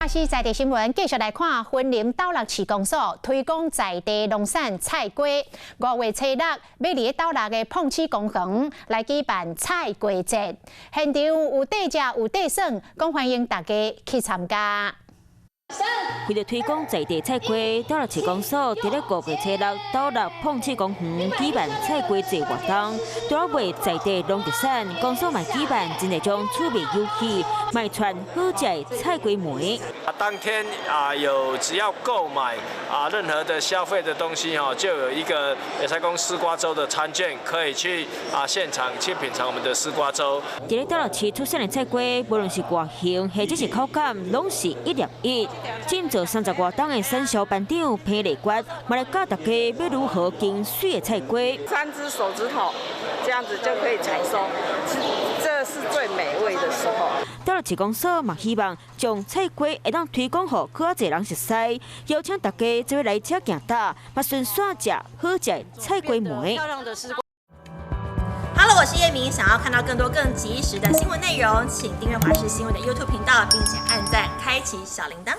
是在地新闻，继续来看云林斗六市公所推广在地农产菜瓜。5月初6，要伫斗六的碰瓷公园来举办菜瓜节，现场有地食有地耍，讲欢迎大家去参加。 为了推广在地菜瓜，斗六市公所伫咧5月初6斗六碰瓷公园举办菜瓜节活动，除了卖在地农特产，公所嘛举办真侪种趣味游戏，卖传好食的菜瓜梅。当天只要购买任何的消费的东西就有一个菜公丝瓜粥的餐券，可以去现场去品尝我们的丝瓜粥。伫咧斗六市出产的菜瓜，无论是外形或者是口感，拢是一粒一。 今做30多档的产销班长潘丽娟，嘛来教大家要如何经水的菜瓜。3只手指头，这样子就可以采收，这是最美味的时候。斗六市公所嘛希望将菜瓜会当推广给更多人熟悉，邀请大家做来车行搭，嘛顺便食好食的菜瓜梅。 Hello， 我是叶明。想要看到更多更及时的新闻内容，请订阅华视新闻的 YouTube 频道，并且按赞、开启小铃铛。